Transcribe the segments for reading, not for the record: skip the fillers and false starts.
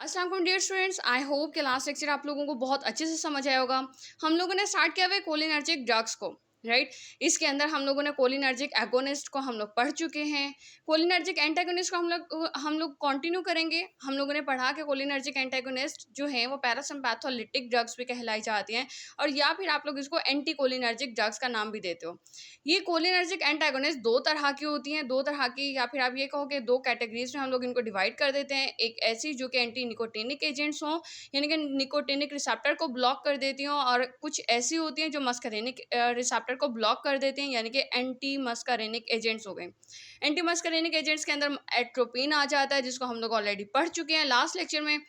अस्सलाम वालेकुम dear students, I hope कि लास्ट लेक्चर आप लोगों को बहुत अच्छे से समझ आया होगा। हम लोगों ने स्टार्ट किया हुआ है कोलिनर्जिक ड्रग्स को, राइट। इसके अंदर हम लोगों ने कोलिनर्जिक एगोनिस्ट को हम लोग पढ़ चुके हैं। कोलिनर्जिक एंटागोनिस्ट को हम लोग कंटिन्यू करेंगे। हम लोगों ने पढ़ा कि कोलिनर्जिक एंटागोनिस्ट जो है वो पैरासिम्पैथोलिटिक ड्रग्स भी कहलाई जाती हैं, और या फिर आप लोग इसको एंटी कोलिनर्जिक ड्रग्स का नाम भी देते हो। ये कोलिनर्जिक एंटागोनिस्ट दो तरह की होती हैं, दो तरह की, या फिर आप ये कहो कि दो कैटेगरीज में हम लोग इनको डिवाइड कर देते हैं। एक ऐसी जो कि एंटी निकोटिनिक एजेंट्स हों, यानी कि निकोटिनिक रिसेप्टर को ब्लॉक कर देती हों, और कुछ ऐसी होती हैं जो मस्करेनिक रिसेप्टर को ब्लॉक कर देते हैं, यानी कि एंटी मस्करेनिक एजेंट्स हो गए। एंटी मस्करेनिक एजेंट्स के अंदर एट्रोपिन आ जाता है, जिसको हम लोग ऑलरेडी पढ़ चुके हैं लास्ट लेक्चर में।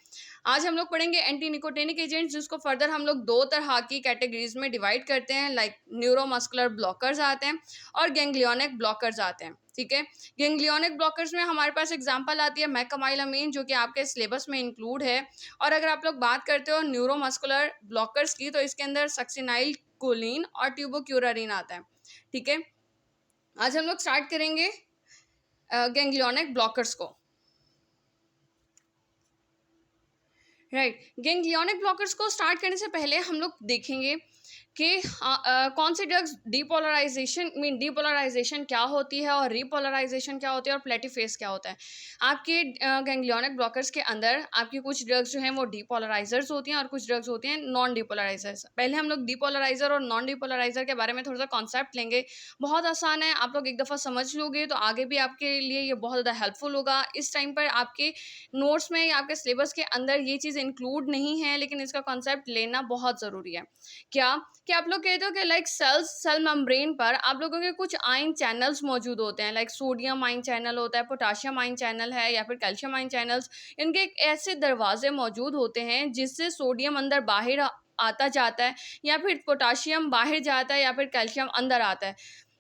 आज हम लोग पढ़ेंगे एंटी निकोटिनिक एजेंट्स, जिसको फर्दर हम लोग दो तरह की कैटेगरीज में डिवाइड करते हैं, लाइक न्यूरोमस्कुलर ब्लॉकर्स आते हैं और गैंग्लियोनिक ब्लॉकर्स आते हैं। ठीक है, गैंग्लियोनिक ब्लॉकर्स में हमारे पास एग्जांपल आती है मैकमाइलामीन, जो कि आपके सिलेबस में इंक्लूड है। और अगर आप लोग बात करते हो न्यूरोमस्कुलर ब्लॉकर्स की, तो इसके अंदर सक्सिनाइल कोलिन और ट्यूबोक्यूरारिन आता है। ठीक है, आज हम लोग स्टार्ट करेंगे गैंग्लियोनिक ब्लॉकर्स को, राइट। गैंग्लियोनिक ब्लॉकर्स को स्टार्ट करने से पहले हम लोग देखेंगे कि कौन से ड्रग्स डीपोलराइजेशन क्या होती है, और रीपोलराइजेशन क्या होती है, और प्लेटिफेस क्या होता है। आपके गैंग्लियोनिक ब्लॉकर्स के अंदर आपकी कुछ ड्रग्स जो हैं वो डीपोलराइजर्स होती हैं, और कुछ ड्रग्स होती हैं नॉन डीपोलराइजर्स। पहले हम लोग डीपोलराइजर और नॉन डीपोलराइजर के बारे में थोड़ा सा कॉन्सेप्ट लेंगे। बहुत आसान है, आप लोग एक दफ़ा समझ लोगे तो आगे भी आपके लिए ये बहुत ज़्यादा हेल्पफुल होगा। इस टाइम पर आपके नोट्स में या आपके सिलेबस के अंदर ये चीज़ इंक्लूड नहीं है, लेकिन इसका कॉन्सेप्ट लेना बहुत ज़रूरी है। क्या कि आप लोग कहते हो कि लाइक सेल मेम्ब्रेन पर आप लोगों के कुछ आयन चैनल्स मौजूद होते हैं, लाइक सोडियम आयन चैनल होता है, पोटाशियम आयन चैनल है, या फिर कैल्शियम आयन चैनल्स। इनके एक ऐसे दरवाजे मौजूद होते हैं जिससे सोडियम अंदर बाहर आता जाता है, या फिर पोटाशियम बाहर जाता है, या फिर कैल्शियम अंदर आता है,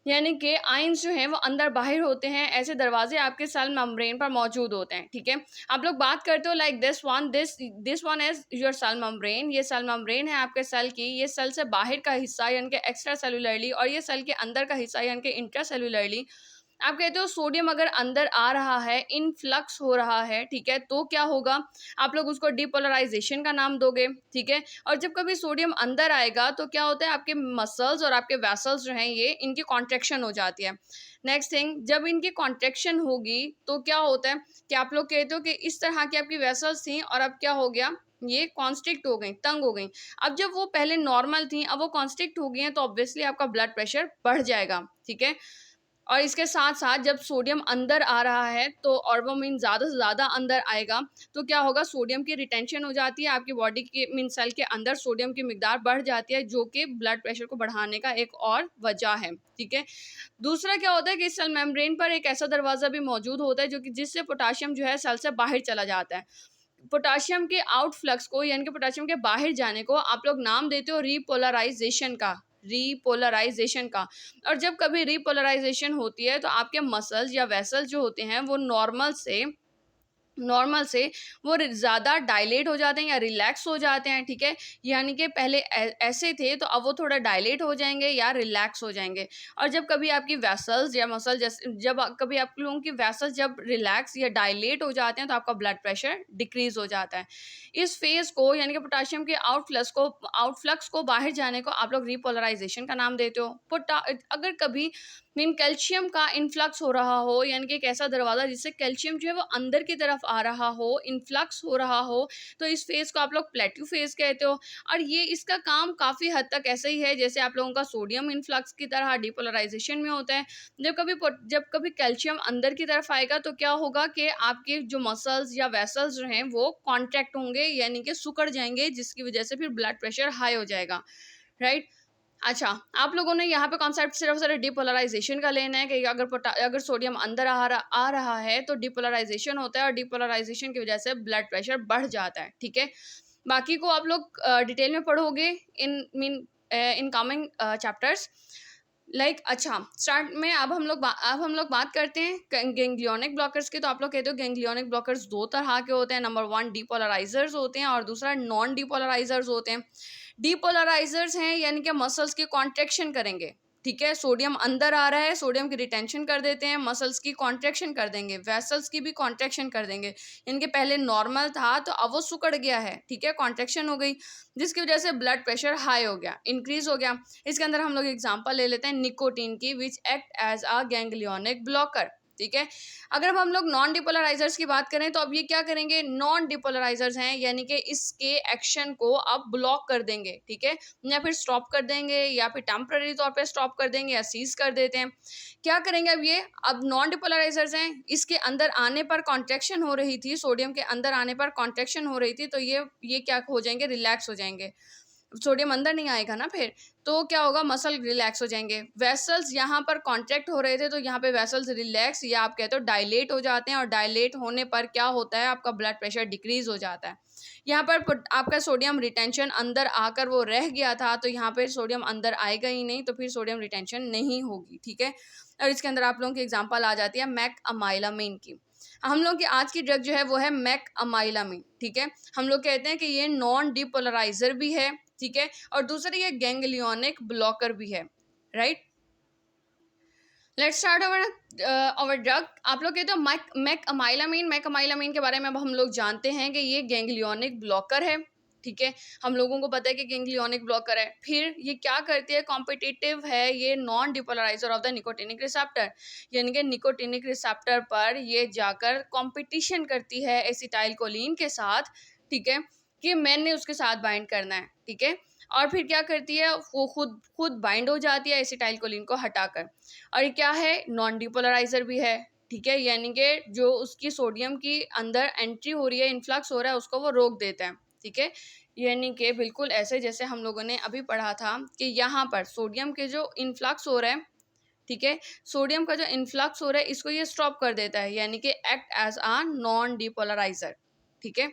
यानी कि आयंस जो हैं वो अंदर बाहर होते हैं। ऐसे दरवाजे आपके सेल मेम्ब्रेन पर मौजूद होते हैं। ठीक है, आप लोग बात करते हो like this one is your cell membrane. ये सेल मेम्ब्रेन है आपके सेल की, ये सेल से बाहर का हिस्सा यानी कि एक्स्ट्रा सेलुलरली, और ये सेल के अंदर का हिस्सा यानी कि इंट्रा सेलुलरली। आप कहते हो सोडियम अगर अंदर आ रहा है, इनफ्लक्स हो रहा है, ठीक है, तो क्या होगा, आप लोग उसको डीपोलराइजेशन का नाम दोगे। ठीक है, और जब कभी सोडियम अंदर आएगा तो क्या होता है, आपके मसल्स और आपके वेसल्स जो हैं ये इनकी कॉन्ट्रैक्शन हो जाती है। नेक्स्ट थिंग, जब इनकी कॉन्ट्रैक्शन होगी तो क्या होता है कि आप लोग कहते हो कि इस तरह की आपकी वेसल्स थी, और अब क्या हो गया, ये कॉन्स्ट्रिक्ट हो गई, तंग हो गई। अब जब वो पहले नॉर्मल थी, अब वो कॉन्स्ट्रिक्ट हो गई हैं, तो ऑब्वियसली आपका ब्लड प्रेशर बढ़ जाएगा। ठीक है, और इसके साथ साथ जब सोडियम अंदर आ रहा है तो और वो मीन ज़्यादा से ज़्यादा अंदर आएगा, तो क्या होगा, सोडियम की रिटेंशन हो जाती है आपकी बॉडी की, मीन सेल के अंदर सोडियम की मिकदार बढ़ जाती है, जो कि ब्लड प्रेशर को बढ़ाने का एक और वजह है। ठीक है, दूसरा क्या होता है कि सेल मेम्ब्रेन पर एक ऐसा दरवाज़ा भी मौजूद होता है जो कि जिससे पोटाशियम जो है सेल से बाहर चला जाता है। पोटाशियम के आउटफ्लक्स को, यानी कि पोटाशियम के बाहर जाने को आप लोग नाम देते हो रीपोलराइजेशन का। और जब कभी रीपोलराइजेशन होती है तो आपके मसल्स या वेसल्स जो होते हैं वो नॉर्मल से वो ज़्यादा डायलेट हो जाते हैं या रिलैक्स हो जाते हैं। ठीक है, यानी कि पहले ऐसे थे तो अब वो थोड़ा डायलेट हो जाएंगे या रिलैक्स हो जाएंगे। और जब कभी आपकी वेसल्स या मसल जैसे जब कभी आप लोगों की वेसल्स जब रिलैक्स या डायलेट हो जाते हैं तो आपका ब्लड प्रेशर डिक्रीज हो जाता है। इस फेज़ को, यानी कि पोटाशियम के आउटफ्लक्स को बाहर जाने को आप लोग रीपोलराइजेशन का नाम देते हो। अगर कभी मीन कैल्शियम का इन्फ्लक्स हो रहा हो, यानी कि एक ऐसा दरवाज़ा जिससे कैल्शियम जो है वो अंदर की तरफ आ रहा हो, इन्फ्लक्स हो रहा हो, तो इस फेज़ को आप लोग प्लेट्यू फेज़ कहते हो। और ये इसका काम काफ़ी हद तक ऐसे ही है जैसे आप लोगों का सोडियम इन्फ्लक्स की तरह डीपोलराइजेशन में होता है। जब कभी कैल्शियम अंदर की तरफ आएगा तो क्या होगा कि आपके जो मसल्स या वेसल्स जो हैं वो कॉन्ट्रैक्ट होंगे, यानी कि सिकुड़ जाएंगे, जिसकी वजह से फिर ब्लड प्रेशर हाई हो जाएगा, राइट। अच्छा, आप लोगों ने यहाँ पे कॉन्सेप्ट सिर्फ डीपोलराइजेशन का लेना है कि अगर सोडियम अंदर आ रहा है तो डीपोलराइजेशन होता है, और डीपोलराइजेशन की वजह से ब्लड प्रेशर बढ़ जाता है। ठीक है, बाकी को आप लोग डिटेल में पढ़ोगे इन कमिंग चैप्टर्स, लाइक अच्छा, स्टार्ट में अब हम लोग बात करते हैं गैंग्लियोनिक ब्लॉकर्स की। तो आप लोग कहते हो गैंग्लियोनिक ब्लॉकर्स दो तरह के होते हैं। नंबर 1 डीपोलराइजर्स होते हैं, और दूसरा नॉन डीपोलराइजर्स होते हैं। डीपोलराइजर्स हैं यानी कि मसल्स की कॉन्ट्रैक्शन करेंगे, ठीक है, सोडियम अंदर आ रहा है, सोडियम की रिटेंशन कर देते हैं, मसल्स की कॉन्ट्रैक्शन कर देंगे, वेसल्स की भी कॉन्ट्रैक्शन कर देंगे। इनके पहले नॉर्मल था तो अब वो सिकुड़ गया है, ठीक है, कॉन्ट्रैक्शन हो गई, जिसकी वजह से ब्लड प्रेशर हाई हो गया, इंक्रीज हो गया। इसके अंदर हम लोग एग्जांपल ले लेते हैं निकोटीन की, which act as a ganglionic blocker, ठीक है। अगर अब हम लोग नॉन डिपोलराइजर्स की बात करें तो अब ये क्या करेंगे, नॉन डिपोलराइजर्स हैं, यानी कि इसके एक्शन को अब ब्लॉक कर देंगे, ठीक है, या फिर स्टॉप कर देंगे, या फिर टेम्पररी तौर पे स्टॉप कर देंगे, या सीज कर देते हैं। क्या करेंगे अब ये, अब नॉन डिपोलराइजर्स हैं, इसके अंदर आने पर कॉन्ट्रैक्शन हो रही थी, सोडियम के अंदर आने पर कॉन्ट्रैक्शन हो रही थी, तो ये क्या हो जाएंगे, रिलैक्स हो जाएंगे। सोडियम अंदर नहीं आएगा ना, फिर तो क्या होगा, मसल रिलैक्स हो जाएंगे। वेसल्स यहाँ पर कॉन्ट्रैक्ट हो रहे थे तो यहाँ पे वेसल्स रिलैक्स या आप कहते हो डायलेट हो जाते हैं, और डायलेट होने पर क्या होता है, आपका ब्लड प्रेशर डिक्रीज हो जाता है। यहाँ पर आपका सोडियम रिटेंशन अंदर आकर वो रह गया था, तो यहाँ पे सोडियम अंदर आएगा ही नहीं, तो फिर सोडियम रिटेंशन नहीं होगी, ठीक है। और इसके अंदर आप लोगों की एग्जाम्पल आ जाती है मैकअमाइलामीन की। हम लोग की आज की ड्रग जो है वो है मैकअमाइलामीन, ठीक है। हम लोग कहते हैं कि ये नॉन डिपोलराइजर भी है, ठीक है, और दूसरी ये गैंग्लियोनिक ब्लॉकर भी है, right. Let's start our drug. आप लोग कहते हो मैकअमाइलामीन के बारे में अब हम लोग जानते हैं कि ये गैंग्लियोनिक ब्लॉकर है, ठीक है, हम लोगों को पता है कि गैंग्लियोनिक ब्लॉकर है। फिर ये क्या करती है, कॉम्पिटिटिव है, ये non depolariser of the nicotinic receptor, यानी कि निकोटिनिक रिसेप्टर पर ये जाकर कॉम्पिटिशन करती है एसिटाइलकोलिन के साथ, ठीक है, कि मैंने उसके साथ बाइंड करना है, ठीक है। और फिर क्या करती है, वो खुद बाइंड हो जाती है एसिटाइलकोलिन को हटाकर। और ये क्या है, नॉन डिपोलराइजर भी है, ठीक है, यानी कि जो उसकी सोडियम की अंदर एंट्री हो रही है, इन्फ्लक्स हो रहा है, उसको वो रोक देता है, ठीक है। यानी कि बिल्कुल ऐसे जैसे हम लोगों ने अभी पढ़ा था कि यहाँ पर सोडियम के जो इन्फ्लक्स हो रहा है, ठीक है, सोडियम का जो इन्फ्लक्स हो रहा है इसको ये स्टॉप कर देता है, यानी कि act as a non depolariser, ठीक है।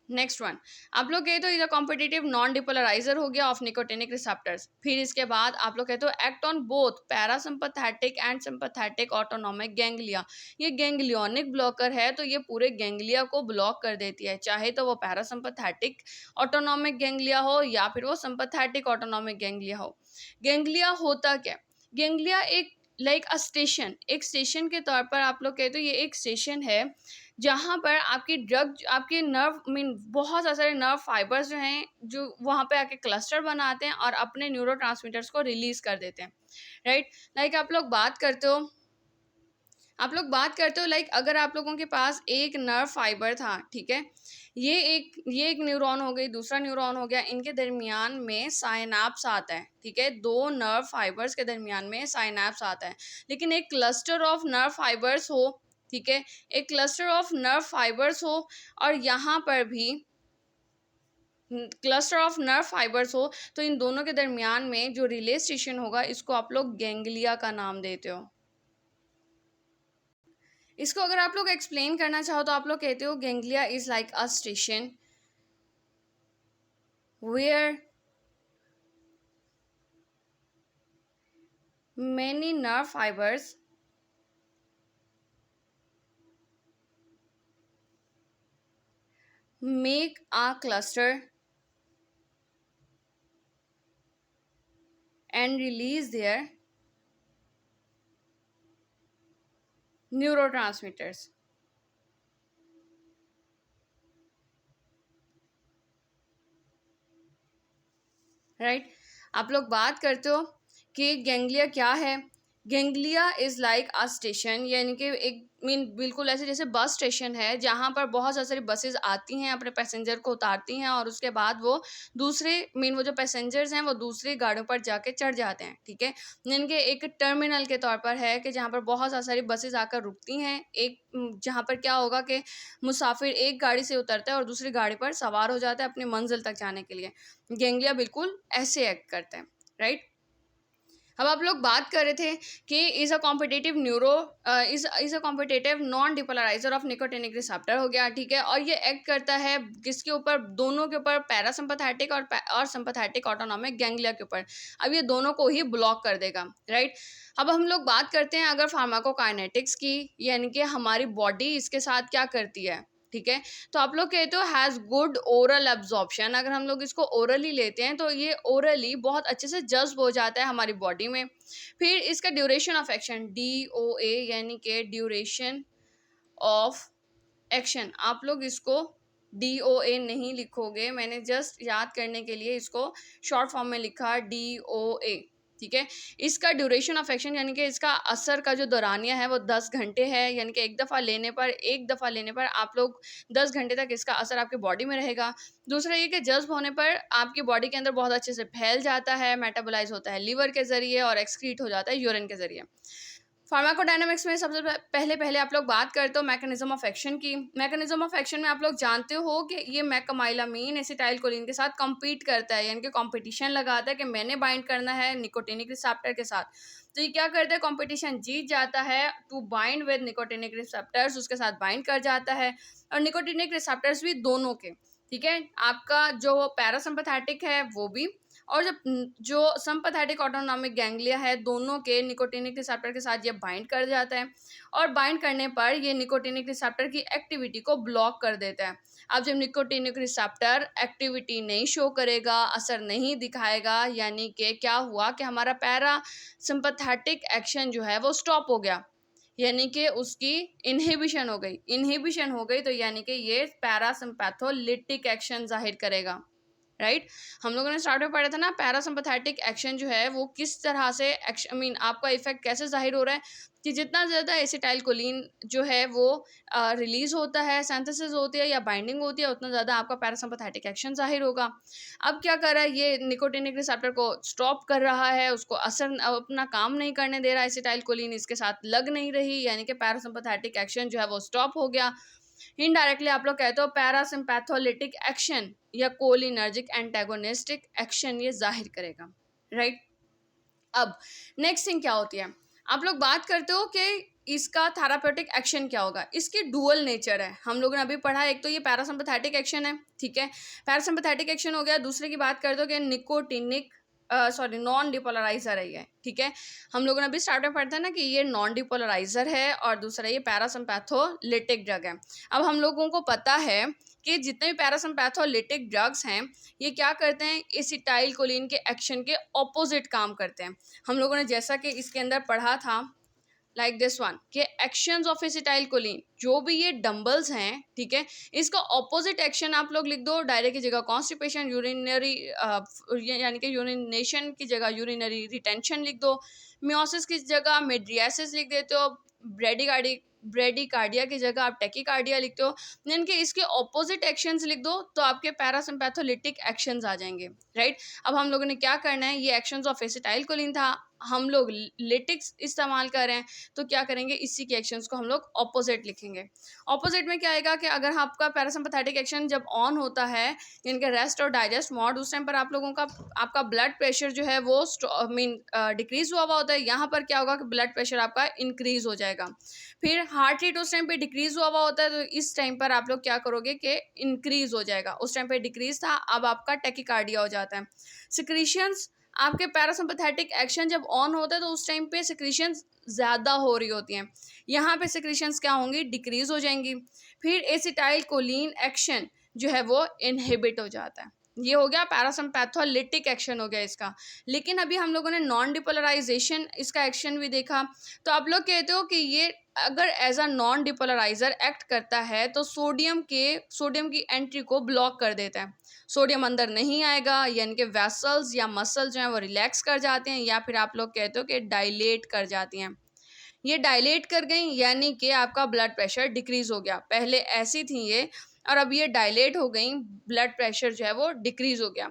नेक्स्ट वन, आप लोग कहते हो is a competitive non depolariser हो गया ऑफ निकोटिनिक रिसेप्टर्स। फिर इसके बाद आप लोग कहते हो act on both parasympathetic and sympathetic autonomic ganglia. ये गैंग्लियोनिक ब्लॉकर है, तो ये पूरे गैंग्लिया को ब्लॉक कर देती है, चाहे तो वो पैरासिम्पैथेटिक ऑटोनॉमिक गैंग्लिया हो या फिर वो सिम्पैथेटिक ऑटोनॉमिक गैंग्लिया हो। गैंग्लिया होता क्या, गैंग्लिया एक लाइक अ स्टेशन, एक स्टेशन के तौर पर आप लोग कहते हो ये एक स्टेशन है जहाँ पर आपकी ड्रग, आपके नर्व बहुत सारे नर्व फाइबर्स जो हैं जो वहाँ पे आके क्लस्टर बनाते हैं और अपने न्यूरोट्रांसमीटर्स को रिलीज कर देते हैं, राइट। लाइक आप लोग बात करते हो लाइक अगर आप लोगों के पास एक नर्व फाइबर था, ठीक है, ये एक न्यूरॉन हो गई, दूसरा न्यूरॉन हो गया, इनके दरमियान में साइनैप्स आता है, ठीक है, दो नर्व फाइबर्स के दरमियान में साइनैप्स आता है। लेकिन एक क्लस्टर ऑफ नर्व फाइबर्स हो, ठीक है, एक क्लस्टर ऑफ नर्व फाइबर्स हो, और यहाँ पर भी क्लस्टर ऑफ नर्व फाइबर्स हो, तो इन दोनों के दरमियान में जो रिले स्टेशन होगा इसको आप लोग गैंग्लिया का नाम देते हो। इसको अगर आप लोग एक्सप्लेन करना चाहो तो आप लोग कहते हो ganglia is like a station where many nerve fibers make a cluster and release their neurotransmitters, right. आप लोग बात करते हो कि गैंग्लिया क्या है, ganglia is like a station, यानी कि एक बिल्कुल ऐसे जैसे बस स्टेशन है जहाँ पर बहुत सारी बसेस आती हैं, अपने पैसेंजर को उतारती हैं, और उसके बाद वो दूसरे वो जो पैसेंजर्स हैं वो दूसरी गाड़ियों पर जाके चढ़ जाते हैं, ठीक है। यानी कि एक टर्मिनल के तौर पर है कि जहाँ पर बहुत सारी बसेस आकर रुकती हैं, एक जहाँ पर क्या होगा कि मुसाफिर एक गाड़ी से उतरता है और दूसरी गाड़ी पर सवार हो जाता है अपनी मंजिल तक जाने के लिए। गैंग्लिया बिल्कुल ऐसे एक्ट करते हैं, राइट। अब आप लोग बात कर रहे थे कि is a competitive is a competitive non depolariser of nicotinic receptor हो गया, ठीक है, और ये एक्ट करता है किसके ऊपर, दोनों के ऊपर, पैरासिम्पैथेटिक और सिम्पैथेटिक ऑटोनॉमिक गैंग्लिया के ऊपर। अब ये दोनों को ही ब्लॉक कर देगा, राइट। अब हम लोग बात करते हैं अगर फार्माकोकाइनेटिक्स की, यानी कि हमारी बॉडी इसके साथ क्या करती है, ठीक है। तो आप लोग कहते हो हैज़ गुड ओरल एब्जॉर्प्शन, अगर हम लोग इसको ओरली लेते हैं तो ये ओरली बहुत अच्छे से जज्ब हो जाता है हमारी बॉडी में। फिर इसका ड्यूरेशन ऑफ एक्शन DOA यानी कि ड्यूरेशन ऑफ एक्शन, आप लोग इसको DOA नहीं लिखोगे, मैंने जस्ट याद करने के लिए इसको शॉर्ट फॉर्म में लिखा DOA, ठीक है। इसका ड्यूरेशन ऑफ एक्शन यानी कि इसका असर का जो दौरानिया है वो 10 घंटे है, यानी कि एक दफ़ा लेने पर आप लोग 10 घंटे तक इसका असर आपके बॉडी में रहेगा। दूसरा ये कि जज्ब होने पर आपकी बॉडी के अंदर बहुत अच्छे से फैल जाता है, मेटाबोलाइज होता है लीवर के ज़रिए और एक्सक्रीट हो जाता है यूरिन के ज़रिए। फार्माकोडायनामिक्स में सबसे पहले आप लोग बात करते हो मैकेनिज्म ऑफ एक्शन की। मैकेनिज्म ऑफ एक्शन में आप लोग जानते हो कि ये मैकामाइलामीन एसिटाइलकोलिन के साथ कम्पीट करता है, यानी कि कॉम्पिटिशन लगाता है कि मैंने बाइंड करना है निकोटिनिक रिसेप्टर के साथ। तो ये क्या करता है, कॉम्पिटिशन जीत जाता है to bind with nicotinic receptors, उसके साथ बाइंड कर जाता है, और निकोटिनिक रिसेप्टर्स भी दोनों के, ठीक है। आपका जो पैरासिम्पैथेटिक है वो भी, और जो सिम्पैथेटिक ऑटोनॉमिक गैंग्लिया है, दोनों के निकोटिनिक रिसेप्टर के साथ ये बाइंड कर जाता है, और बाइंड करने पर ये निकोटिनिक रिसेप्टर की एक्टिविटी को ब्लॉक कर देता है। अब जब निकोटिनिक रिसेप्टर एक्टिविटी नहीं शो करेगा, असर नहीं दिखाएगा, यानी कि क्या हुआ कि हमारा पैरा सिम्पैथेटिक एक्शन जो है वो स्टॉप हो गया, यानी कि उसकी इनहिबिशन हो गई तो यानी कि ये पैरासिम्पैथोलिटिक एक्शन जाहिर करेगा, राइट। हम लोगों ने स्टार्ट में पढ़ा था ना, पैरासिम्पैथेटिक एक्शन जो है वो किस तरह से एक्शन आपका इफेक्ट कैसे जाहिर हो रहा है, कि जितना ज़्यादा एसिटाइलकोलिन जो है वो रिलीज होता है, सिंथेसिस होती है या बाइंडिंग होती है, उतना ज़्यादा आपका पैरासिम्पैथेटिक एक्शन जाहिर होगा। अब क्या कर रहा है, ये निकोटिनिक रिसेप्टर को स्टॉप कर रहा है, उसको असर अपना काम नहीं करने दे रहा है, एसिटाइलकोलिन इसके साथ लग नहीं रही, यानी कि पैरासिम्पैथेटिक एक्शन जो है वो स्टॉप हो गया। इनडायरेक्टली आप लोग कहते हो पैरासिम्पैथोलिटिक एक्शन या कोलिनर्जिक एंटागोनिस्टिक एक्शन ये जाहिर करेगा, राइट। अब नेक्स्ट थिंग क्या होती है, आप लोग बात करते हो कि इसका थेराप्यूटिक एक्शन क्या होगा। इसकी डुअल नेचर है, हम लोगों ने अभी पढ़ा, एक तो ये पैरासिम्पैथेटिक एक्शन है, ठीक है, पैरासिम्पैथेटिक एक्शन हो गया। दूसरे की बात करते हो कि निकोटिनिक नॉन डिपोलराइजर है ये, ठीक है। हम लोगों ने अभी स्टार्ट में पढ़ा था ना कि ये नॉन डिपोलराइजर है, और दूसरा ये पैरासिम्पैथोलिटिक ड्रग है। अब हम लोगों को पता है कि जितने भी पैरासिम्पैथोलिटिक ड्रग्स हैं ये क्या करते हैं, एसिटाइलकोलिन के एक्शन के ऑपोजिट काम करते हैं। हम लोगों ने जैसा कि इसके अंदर पढ़ा था लाइक दिस वन कि एक्शंस ऑफ एसिटाइलकोलिन, जो भी ये डंबल्स हैं, ठीक है, इसका ऑपोजिट एक्शन आप लोग लिख दो, डायरिया की जगह कॉन्स्टिपेशन, यूरिनरी यानी कि यूरिनेशन की जगह यूरिनरी रिटेंशन लिख दो, मियोसिस की जगह मेड्रियासिस लिख देते हो, ब्रेडिकार्डिया की जगह आप टेकिकार्डिया लिखते हो, यानी कि इसके ऑपोजिट एक्शंस लिख दो तो आपके पैरासिम्पैथोलिटिक एक्शंस आ जाएंगे, राइट। अब हम लोगों ने क्या करना है, ये एक्शंस ऑफ एसिटाइलकोलिन था, हम लोग लिटिक्स इस्तेमाल कर रहे हैं, तो क्या करेंगे, इसी के एक्शंस को हम लोग ऑपोजिट लिखेंगे। ऑपोजिट में क्या आएगा कि अगर आपका पैरासिम्पैथेटिक एक्शन जब ऑन होता है, यानी कि रेस्ट और डाइजेस्ट मोड, उस टाइम पर आप लोगों का आपका ब्लड प्रेशर जो है वो डिक्रीज हुआ होता है। यहाँ पर क्या होगा कि ब्लड प्रेशर आपका इंक्रीज हो जाएगा। फिर हार्ट रेट उस टाइम पे डिक्रीज हुआ होता है, तो इस टाइम पर आप लोग क्या करोगे कि इंक्रीज हो जाएगा, उस टाइम पे डिक्रीज था, अब आपका टेकिकार्डिया हो जाता है। सिक्रीशंस, आपके पैरासिम्पैथेटिक एक्शन जब ऑन होता है तो उस टाइम पे सिक्रीशंस ज़्यादा हो रही होती हैं, यहाँ पे सिक्रीशंस क्या होंगी, डिक्रीज हो जाएंगी। फिर एसिटाइलकोलिन एक्शन जो है वो इनहिबिट हो जाता है। ये हो गया पैरासिम्पैथोलिटिक एक्शन हो गया इसका। लेकिन अभी हम लोगों ने नॉन डिपोलराइजेशन इसका एक्शन भी देखा, तो आप लोग कहते हो कि ये अगर as a non depolariser act करता है तो सोडियम की एंट्री को ब्लॉक कर देता है, सोडियम अंदर नहीं आएगा, यानी कि वेसल्स या मसल जो हैं वो रिलैक्स कर जाते हैं, या फिर आप लोग कहते हो कि डायलेट कर जाती हैं। ये डायलेट कर गई यानी कि आपका ब्लड प्रेशर डिक्रीज हो गया, पहले ऐसी थी ये और अब ये डायलेट हो गई, ब्लड प्रेशर जो है वो डिक्रीज हो गया।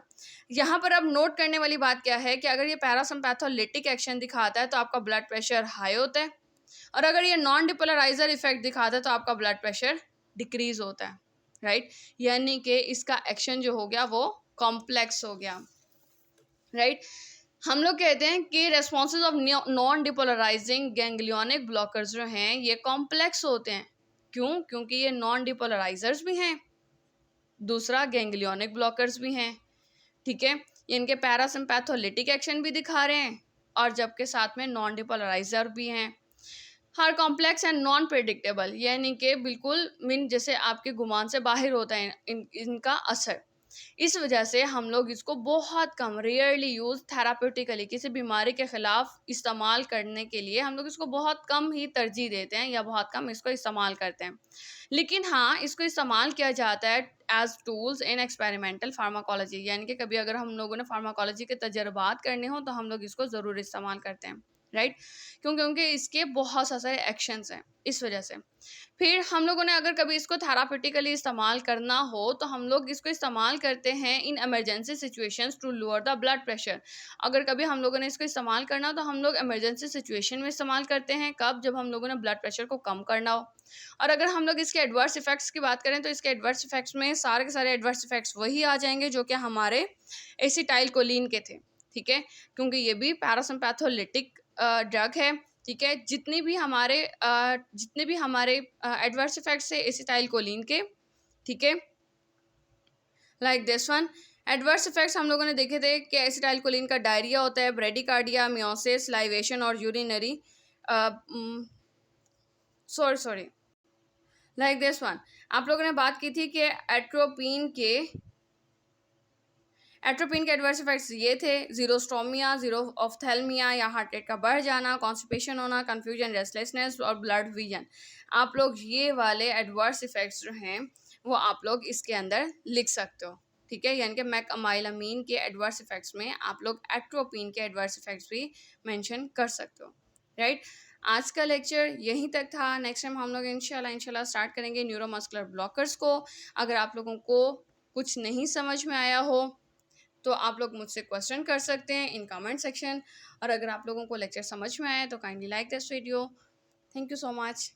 यहाँ पर अब नोट करने वाली बात क्या है कि अगर ये पैरासिम्पैथोलिटिक एक्शन दिखाता है तो आपका ब्लड प्रेशर हाई होता है, और अगर ये नॉन डिपोलराइजर इफेक्ट दिखाता है तो आपका ब्लड प्रेशर डिक्रीज होता है, राइट। यानी कि इसका एक्शन जो हो गया वो कॉम्प्लेक्स हो गया, राइट। हम लोग कहते हैं कि responses of non depolarising ganglionic blockers जो हैं ये कॉम्प्लेक्स होते हैं। क्यों? क्योंकि ये नॉन डिपोलराइजर्स भी हैं, दूसरा गैंग्लियोनिक ब्लॉकर्स भी हैं, ठीक है। इनके पैरासिम्पैथोलिटिक एक्शन भी दिखा रहे हैं और जबकि साथ में नॉन डिपोलराइजर भी हैं। हर कॉम्प्लेक्स एंड नॉन प्रेडिक्टेबल, यानी कि बिल्कुल मीन जैसे आपके गुमान से बाहर होता है इनका असर। इस वजह से हम लोग इसको बहुत कम, रेयरली यूज़ थेरापेटिकली, किसी बीमारी के ख़िलाफ़ इस्तेमाल करने के लिए हम लोग इसको बहुत कम ही तरजीह देते हैं या बहुत कम इसको इस्तेमाल करते हैं। लेकिन हाँ, इसको इस्तेमाल किया जाता है as tools in experimental pharmacology, यानी कि कभी अगर हम लोगों ने फार्माकोलॉजी के तजर्बात करने हो तो हम लोग इसको ज़रूर इस्तेमाल करते हैं, राइट? क्योंकि इसके बहुत सारे एक्शंस हैं, इस वजह से। फिर हम लोगों ने अगर कभी इसको थेरापेटिकली इस्तेमाल करना हो तो हम लोग इसको इस्तेमाल करते हैं in emergency situations to lower the blood pressure. अगर कभी हम लोगों ने इसको इस्तेमाल करना हो तो हम लोग इमरजेंसी सिचुएशन में इस्तेमाल करते हैं, कब? जब हम लोगों ने ब्लड प्रेशर को कम करना हो। और अगर हम लोग इसके एडवर्स इफेक्ट्स की बात करें तो इसके एडवर्स इफेक्ट्स में सारे के सारे एडवर्स इफेक्ट्स वही आ जाएंगे जो कि हमारे एसिटाइलकोलिन के थे, ठीक है? क्योंकि ये भी पैरासिम्पैथोलिटिक ड्रग है, ठीक है? जितने भी हमारे एडवर्स इफेक्ट्स है एसिटाइलकोलिन के, ठीक है? Like this one, adverse effects हम लोगों ने देखे थे कि एसिटाइलकोलिन का डायरिया होता है, ब्रेडिकार्डिया, मियोसिस, लाइवेशन और urinary sorry like this one. आप लोगों ने बात की थी कि एट्रोपिन के एडवर्स इफेक्ट्स ये थे, जीरोस्टोमिया, जीरो ऑफ्थेल्मिया या हार्ट रेट का बढ़ जाना, कॉन्स्टिपेशन होना, कंफ्यूजन, रेस्टलेसनेस और ब्लड विजन। आप लोग ये वाले एडवर्स इफेक्ट्स जो हैं वो आप लोग इसके अंदर लिख सकते हो, ठीक है? यानी कि मैकमाइलामीन के एडवर्स इफेक्ट्स में आप लोग एट्रोपिन के एडवर्स इफेक्ट्स भी मेंशन कर सकते हो, राइट? आज का लेक्चर यहीं तक था। नेक्स्ट टाइम हम लोग इंशाल्लाह स्टार्ट करेंगे न्यूरोमस्कुलर ब्लॉकर्स को। अगर आप लोगों को कुछ नहीं समझ में आया हो तो आप लोग मुझसे क्वेश्चन कर सकते हैं इन कमेंट सेक्शन। और अगर आप लोगों को लेक्चर समझ में आया तो kindly like this video. Thank you so much.